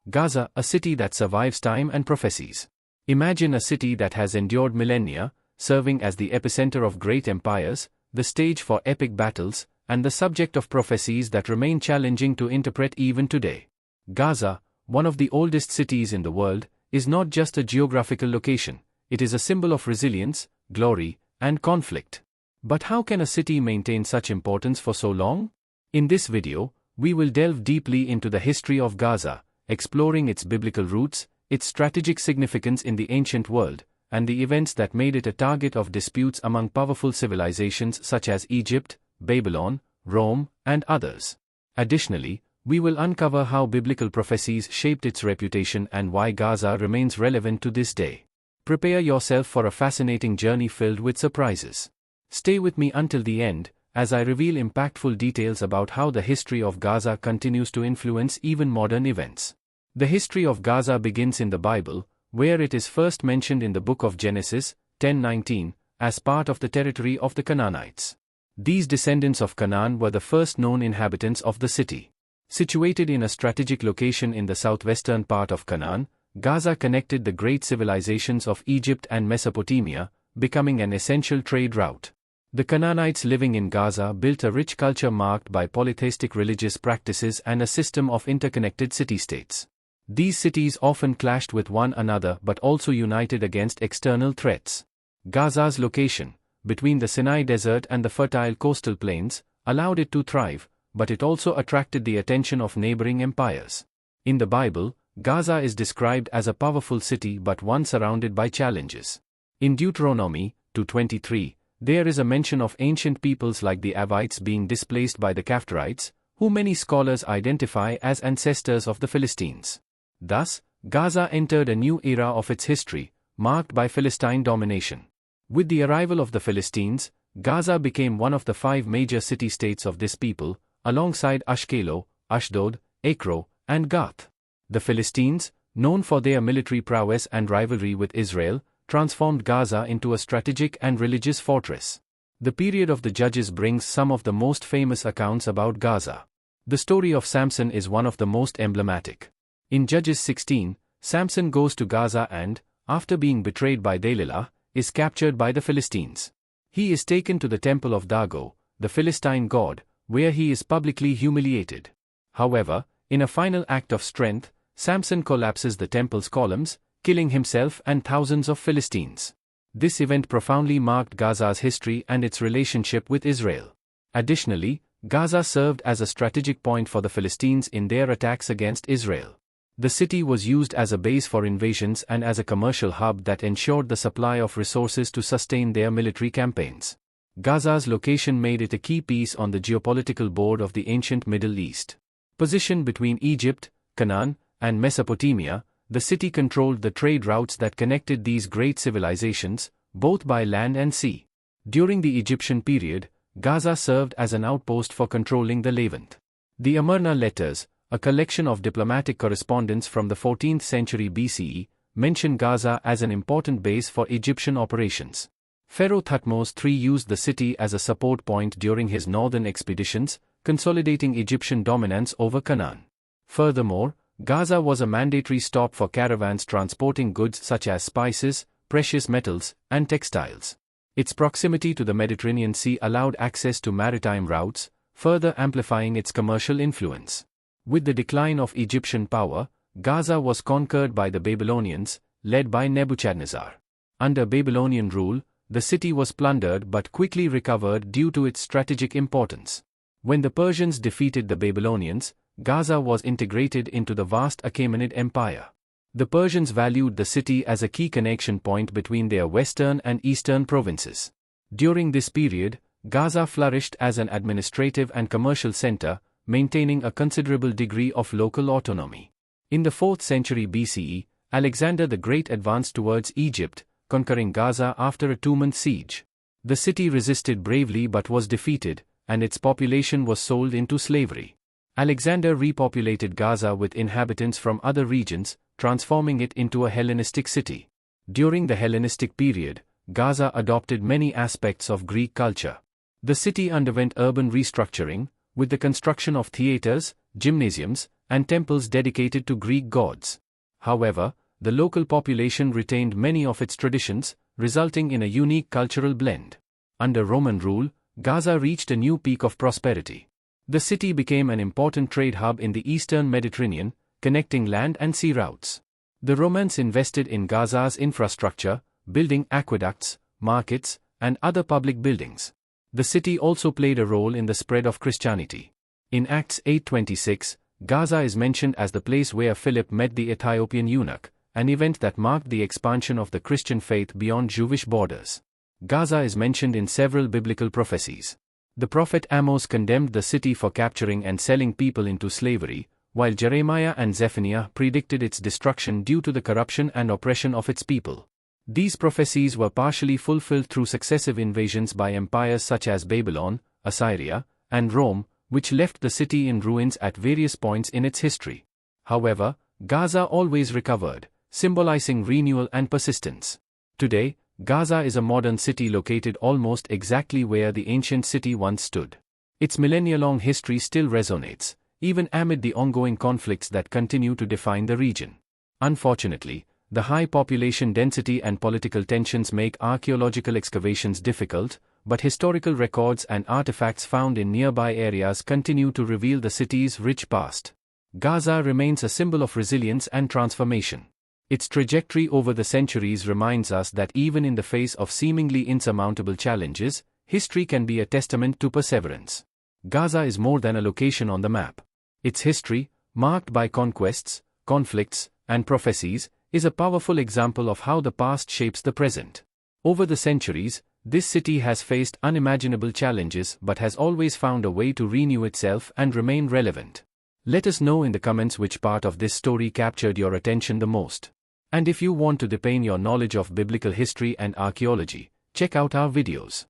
Gaza, a city that survives time and prophecies. Imagine a city that has endured millennia, serving as the epicenter of great empires, the stage for epic battles, and the subject of prophecies that remain challenging to interpret even today. Gaza, one of the oldest cities in the world, is not just a geographical location, it is a symbol of resilience, glory, and conflict. But how can a city maintain such importance for so long? In this video, we will delve deeply into the history of Gaza, exploring its biblical roots, its strategic significance in the ancient world, and the events that made it a target of disputes among powerful civilizations such as Egypt, Babylon, Rome, and others. Additionally, we will uncover how biblical prophecies shaped its reputation and why Gaza remains relevant to this day. Prepare yourself for a fascinating journey filled with surprises. Stay with me until the end, as I reveal impactful details about how the history of Gaza continues to influence even modern events. The history of Gaza begins in the Bible, where it is first mentioned in the book of Genesis, 10:19, as part of the territory of the Canaanites. These descendants of Canaan were the first known inhabitants of the city. Situated in a strategic location in the southwestern part of Canaan, Gaza connected the great civilizations of Egypt and Mesopotamia, becoming an essential trade route. The Canaanites living in Gaza built a rich culture marked by polytheistic religious practices and a system of interconnected city-states. These cities often clashed with one another but also united against external threats. Gaza's location, between the Sinai Desert and the fertile coastal plains, allowed it to thrive, but it also attracted the attention of neighboring empires. In the Bible, Gaza is described as a powerful city but one surrounded by challenges. In Deuteronomy 2:23, there is a mention of ancient peoples like the Avites being displaced by the Caphtorites, who many scholars identify as ancestors of the Philistines. Thus, Gaza entered a new era of its history, marked by Philistine domination. With the arrival of the Philistines, Gaza became one of the 5 major city-states of this people, alongside Ashkelon, Ashdod, Ekron, and Gath. The Philistines, known for their military prowess and rivalry with Israel, transformed Gaza into a strategic and religious fortress. The period of the Judges brings some of the most famous accounts about Gaza. The story of Samson is one of the most emblematic. In Judges 16, Samson goes to Gaza and, after being betrayed by Delilah, is captured by the Philistines. He is taken to the temple of Dagon, the Philistine god, where he is publicly humiliated. However, in a final act of strength, Samson collapses the temple's columns, killing himself and thousands of Philistines. This event profoundly marked Gaza's history and its relationship with Israel. Additionally, Gaza served as a strategic point for the Philistines in their attacks against Israel. The city was used as a base for invasions and as a commercial hub that ensured the supply of resources to sustain their military campaigns. Gaza's location made it a key piece on the geopolitical board of the ancient Middle East. Positioned between Egypt, Canaan, and Mesopotamia, the city controlled the trade routes that connected these great civilizations, both by land and sea. During the Egyptian period, Gaza served as an outpost for controlling the Levant. The Amarna letters, a collection of diplomatic correspondence from the 14th century BCE, mention Gaza as an important base for Egyptian operations. Pharaoh Thutmose III used the city as a support point during his northern expeditions, consolidating Egyptian dominance over Canaan. Furthermore, Gaza was a mandatory stop for caravans transporting goods such as spices, precious metals, and textiles. Its proximity to the Mediterranean Sea allowed access to maritime routes, further amplifying its commercial influence. With the decline of Egyptian power, Gaza was conquered by the Babylonians, led by Nebuchadnezzar. Under Babylonian rule, the city was plundered but quickly recovered due to its strategic importance. When the Persians defeated the Babylonians, Gaza was integrated into the vast Achaemenid Empire. The Persians valued the city as a key connection point between their western and eastern provinces. During this period, Gaza flourished as an administrative and commercial center, maintaining a considerable degree of local autonomy. In the 4th century BCE, Alexander the Great advanced towards Egypt, conquering Gaza after a 2-month siege. The city resisted bravely but was defeated, and its population was sold into slavery. Alexander repopulated Gaza with inhabitants from other regions, transforming it into a Hellenistic city. During the Hellenistic period, Gaza adopted many aspects of Greek culture. The city underwent urban restructuring, with the construction of theaters, gymnasiums, and temples dedicated to Greek gods. However, the local population retained many of its traditions, resulting in a unique cultural blend. Under Roman rule, Gaza reached a new peak of prosperity. The city became an important trade hub in the eastern Mediterranean, connecting land and sea routes. The Romans invested in Gaza's infrastructure, building aqueducts, markets, and other public buildings. The city also played a role in the spread of Christianity. In Acts 8:26, Gaza is mentioned as the place where Philip met the Ethiopian eunuch, an event that marked the expansion of the Christian faith beyond Jewish borders. Gaza is mentioned in several biblical prophecies. The prophet Amos condemned the city for capturing and selling people into slavery, while Jeremiah and Zephaniah predicted its destruction due to the corruption and oppression of its people. These prophecies were partially fulfilled through successive invasions by empires such as Babylon, Assyria, and Rome, which left the city in ruins at various points in its history. However, Gaza always recovered, symbolizing renewal and persistence. Today, Gaza is a modern city located almost exactly where the ancient city once stood. Its millennia-long history still resonates, even amid the ongoing conflicts that continue to define the region. Unfortunately, the high population density and political tensions make archaeological excavations difficult, but historical records and artifacts found in nearby areas continue to reveal the city's rich past. Gaza remains a symbol of resilience and transformation. Its trajectory over the centuries reminds us that even in the face of seemingly insurmountable challenges, history can be a testament to perseverance. Gaza is more than a location on the map. Its history, marked by conquests, conflicts, and prophecies, is a powerful example of how the past shapes the present. Over the centuries, this city has faced unimaginable challenges but has always found a way to renew itself and remain relevant. Let us know in the comments which part of this story captured your attention the most. And if you want to deepen your knowledge of biblical history and archaeology, check out our videos.